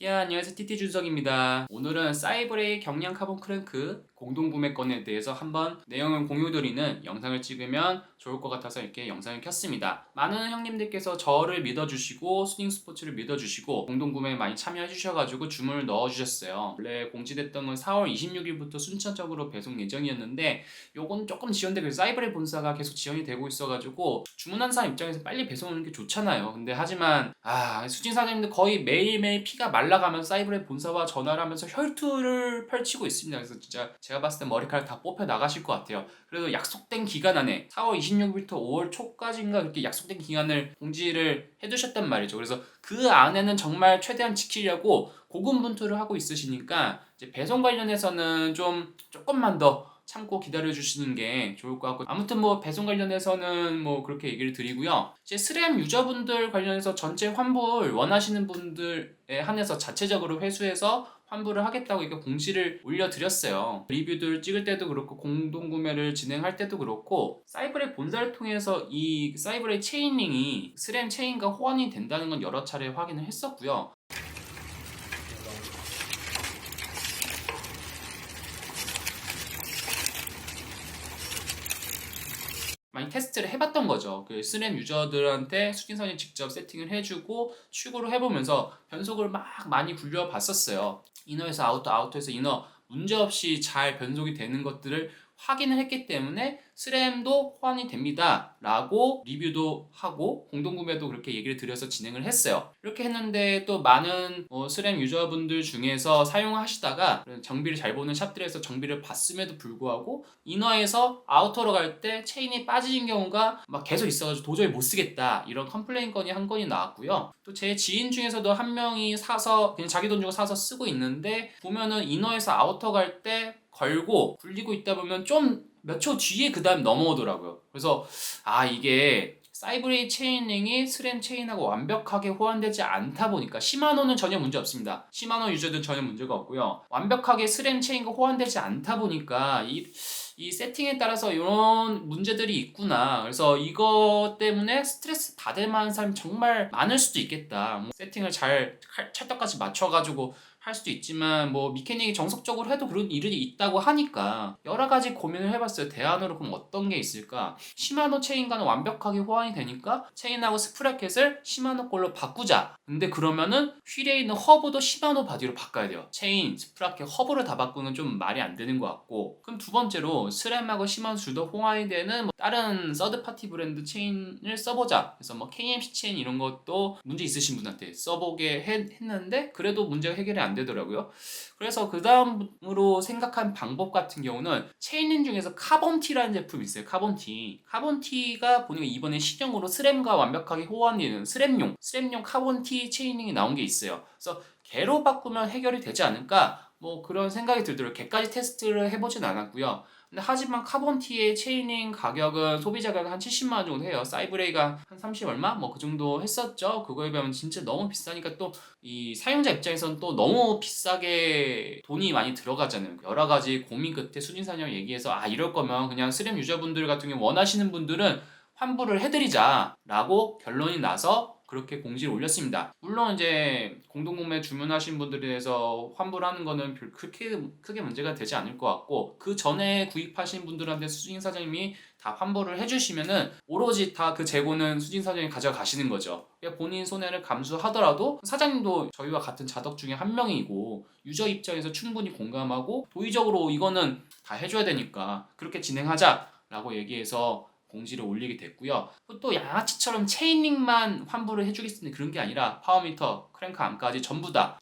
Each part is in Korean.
안녕하세요. TT 준석입니다. 오늘은 사이버레이 경량 카본 크랭크 공동구매권에 대해서 한번 내용을 공유드리는 영상을 찍으면 좋을 것 같아서 이렇게 영상을 켰습니다. 많은 형님들께서 저를 믿어주시고 스윙 스포츠를 믿어주시고 공동구매에 많이 참여해주셔가지고 주문을 넣어주셨어요. 원래 공지됐던 건 4월 26일부터 순차적으로 배송 예정이었는데 요건 조금 지연되고 사이버레이 본사가 계속 지연이 되고 있어가지고 주문한 사람 입장에서 빨리 배송 오는 게 좋잖아요. 근데 하지만 수진 사장님들 거의 매일매일 피가 말라가면서 사이버레이 본사와 전화를 하면서 혈투를 펼치고 있습니다. 그래서 진짜 제가 봤을 때 머리카락 다 뽑혀 나가실 것 같아요. 그래도 약속된 기간 안에 4월 26일부터 5월 초까지인가 그렇게 약속된 기간을 공지를 해두셨단 말이죠. 그래서 그 안에는 정말 최대한 지키려고 고군분투를 하고 있으시니까 이제 배송 관련해서는 조금만 더 참고 기다려 주시는 게 좋을 것 같고, 아무튼 뭐 배송 관련해서는 뭐 그렇게 얘기를 드리고요. 이제 스램 유저분들 관련해서 전체 환불 원하시는 분들에 한해서 자체적으로 회수해서 환불을 하겠다고 이렇게 공지를 올려드렸어요. 리뷰들 찍을 때도 그렇고 공동구매를 진행할 때도 그렇고 사이버레이 본사를 통해서 이 사이버레이 체인링이 스램 체인과 호환이 된다는 건 여러 차례 확인을 했었고요. 많이 테스트를 해봤던 거죠. 그 스램 유저들한테 수진선이 직접 세팅을 해주고 추구를 해보면서 변속을 막 많이 굴려봤었어요. 이너에서 아우터, 아우터에서 이너 문제없이 잘 변속이 되는 것들을 확인을 했기 때문에 스램도 호환이 됩니다 라고 리뷰도 하고 공동구매도 그렇게 얘기를 드려서 진행을 했어요. 이렇게 했는데 또 많은 스램 유저분들 중에서 사용하시다가 정비를 잘 보는 샵들에서 정비를 봤음에도 불구하고 이너에서 아우터로 갈 때 체인이 빠지는 경우가 막 계속 있어가지고 도저히 못 쓰겠다 이런 컴플레인 건이 한 건이 나왔고요. 또 제 지인 중에서도 한 명이 사서 그냥 자기 돈 주고 사서 쓰고 있는데 보면은 이너에서 아우터 갈 때 걸고 굴리고 있다 보면 좀 몇 초 뒤에 그 다음 넘어오더라고요. 그래서 이게 사이버레이 체인링이 스램 체인하고 완벽하게 호환되지 않다 보니까 시마노는 전혀 문제 없습니다. 시마노 유저들은 전혀 문제가 없고요. 완벽하게 스램 체인과 호환되지 않다 보니까 이 세팅에 따라서 이런 문제들이 있구나. 그래서 이것 때문에 스트레스 받을 만한 사람이 정말 많을 수도 있겠다. 뭐 세팅을 잘 찰떡같이 맞춰가지고 할 수도 있지만 뭐 미케닉이 정석적으로 해도 그런 일이 있다고 하니까 여러 가지 고민을 해봤어요. 대안으로 그럼 어떤 게 있을까? 시마노 체인과는 완벽하게 호환이 되니까 체인하고 스프라켓을 시마노 걸로 바꾸자. 근데 그러면은 휠에 있는 허브도 시마노 바디로 바꿔야 돼요. 체인, 스프라켓, 허브를 다 바꾸는 좀 말이 안 되는 것 같고, 그럼 두 번째로 스램하고 시마노 둘 다 호환이 되는 뭐 다른 서드파티 브랜드 체인을 써보자. 그래서 뭐 KMC 체인 이런 것도 문제 있으신 분한테 써보게 했는데 그래도 문제가 해결이 안 되더라고요. 그래서 그 다음으로 생각한 방법 같은 경우는 체인링 중에서 카본티라는 제품이 있어요. 카본티. 카본티가 보니까 이번에 신형으로 스램과 완벽하게 호환되는 스램용 카본티 체인링이 나온 게 있어요. 그래서 걔로 바꾸면 해결이 되지 않을까? 뭐 그런 생각이 들더라고요. 걔까지 테스트를 해보진 않았고요. 근데 하지만 카본티의 체이닝 가격은 소비자 가격 한 70만 원 정도 해요. 사이브레이가 한 30 얼마? 뭐 그 정도 했었죠. 그거에 비하면 진짜 너무 비싸니까 또 이 사용자 입장에서는 또 너무 비싸게 돈이 많이 들어가잖아요. 여러 가지 고민 끝에 수진사냥 얘기해서 이럴 거면 그냥 스램 유저분들 같은 경우 원하시는 분들은 환불을 해드리자 라고 결론이 나서 그렇게 공지를 올렸습니다. 물론 이제 공동구매 주문하신 분들에 대해서 환불하는 거는 별 크게 문제가 되지 않을 것 같고, 그 전에 구입하신 분들한테 수진 사장님이 다 환불을 해주시면은 오로지 다 그 재고는 수진 사장님이 가져가시는 거죠. 본인 손해를 감수하더라도 사장님도 저희와 같은 자덕 중에 한 명이고 유저 입장에서 충분히 공감하고 도의적으로 이거는 다 해줘야 되니까 그렇게 진행하자라고 얘기해서 공지를 올리게 됐고요. 또 양아치처럼 체인링만 환불을 해주겠는데 그런 게 아니라 파워미터, 크랭크 암까지 전부 다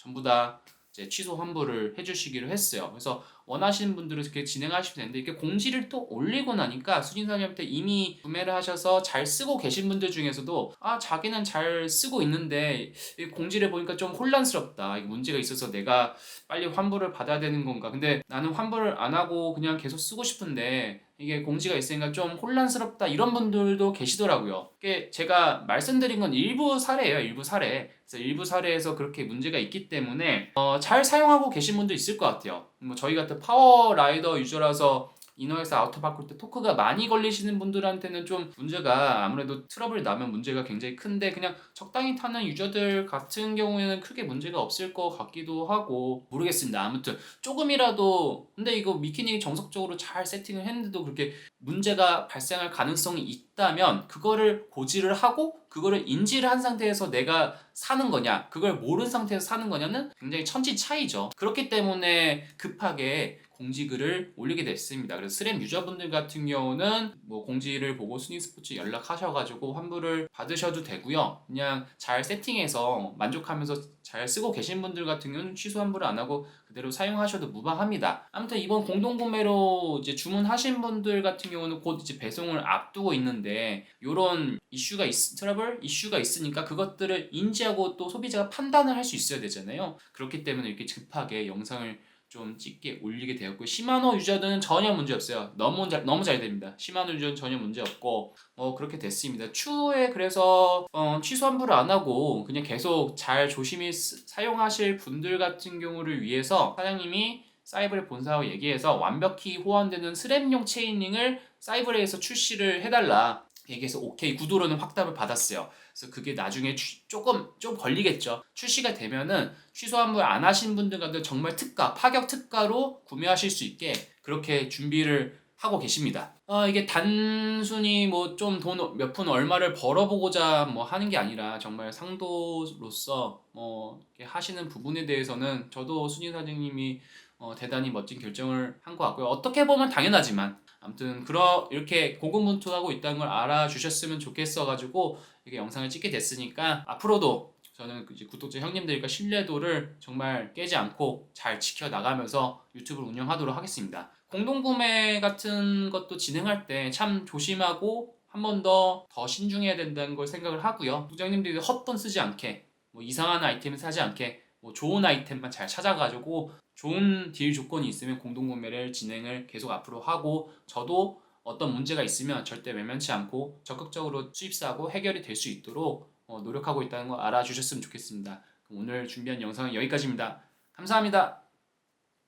이제 취소 환불을 해주시기로 했어요. 그래서 원하시는 분들은 이렇게 진행하시면 되는데 이렇게 공지를 또 올리고 나니까 수진사님한테 이미 구매를 하셔서 잘 쓰고 계신 분들 중에서도 자기는 잘 쓰고 있는데 공지를 보니까 좀 혼란스럽다. 문제가 있어서 내가 빨리 환불을 받아야 되는 건가? 근데 나는 환불을 안 하고 그냥 계속 쓰고 싶은데 이게 공지가 있으니까 좀 혼란스럽다 이런 분들도 계시더라고요. 이게 제가 말씀드린 건 일부 사례예요. 일부 사례. 그래서 일부 사례에서 그렇게 문제가 있기 때문에 잘 사용하고 계신 분도 있을 것 같아요. 뭐 저희 같은 파워 라이더 유저라서 이너에서 아우터 바꿀 때 토크가 많이 걸리시는 분들한테는 좀 문제가 아무래도 트러블이 나면 문제가 굉장히 큰데 그냥 적당히 타는 유저들 같은 경우에는 크게 문제가 없을 것 같기도 하고 모르겠습니다. 아무튼 조금이라도 근데 이거 미키님이 정석적으로 잘 세팅을 했는데도 그렇게 문제가 발생할 가능성이 있다면 그거를 고지를 하고 그거를 인지를 한 상태에서 내가 사는 거냐 그걸 모르는 상태에서 사는 거냐는 굉장히 천지 차이죠. 그렇기 때문에 급하게 공지글을 올리게 됐습니다. 그래서 스램 유저분들 같은 경우는 뭐 공지를 보고 순위스포츠 연락하셔가지고 환불을 받으셔도 되고요. 그냥 잘 세팅해서 만족하면서 잘 쓰고 계신 분들 같은 경우는 취소 환불을 안 하고 그대로 사용하셔도 무방합니다. 아무튼 이번 공동구매로 이제 주문하신 분들 같은 경우는 곧 이제 배송을 앞두고 있는데 요런 트러블 이슈가 있으니까 그것들을 인지하고 또 소비자가 판단을 할 수 있어야 되잖아요. 그렇기 때문에 이렇게 급하게 영상을 좀 찍게 올리게 되었고 시마노 유저들은 전혀 문제 없어요. 너무 잘 됩니다. 시마노 유저는 전혀 문제 없고 그렇게 됐습니다. 추후에 그래서 취소 환불을 안 하고 그냥 계속 잘 조심히 사용하실 분들 같은 경우를 위해서 사장님이 사이버레 본사와 얘기해서 완벽히 호환되는 스램용 체인링을 사이버레에서 출시를 해달라. 얘기해서 오케이 구도로는 확답을 받았어요. 그래서 그게 나중에 좀 걸리겠죠. 출시가 되면은 취소 환불 안 하신 분들과도 정말 파격 특가로 구매하실 수 있게 그렇게 준비를 하고 계십니다. 이게 단순히 뭐 좀 돈 몇 푼 얼마를 벌어보고자 뭐 하는 게 아니라 정말 상도로서 이렇게 하시는 부분에 대해서는 저도 순희 사장님이 대단히 멋진 결정을 한 것 같고요. 어떻게 보면 당연하지만 아무튼 이렇게 고군분투하고 있다는 걸 알아주셨으면 좋겠어가지고 이게 영상을 찍게 됐으니까 앞으로도 저는 이제 구독자 형님들과 신뢰도를 정말 깨지 않고 잘 지켜나가면서 유튜브를 운영하도록 하겠습니다. 공동구매 같은 것도 진행할 때 참 조심하고 한 번 더 신중해야 된다는 걸 생각을 하고요. 부장님들이 헛돈 쓰지 않게 뭐 이상한 아이템을 사지 않게 뭐 좋은 아이템만 잘 찾아가지고 좋은 딜 조건이 있으면 공동구매를 진행을 계속 앞으로 하고 저도 어떤 문제가 있으면 절대 외면치 않고 적극적으로 수입사하고 해결이 될 수 있도록 노력하고 있다는 거 알아주셨으면 좋겠습니다. 그럼 오늘 준비한 영상은 여기까지입니다. 감사합니다.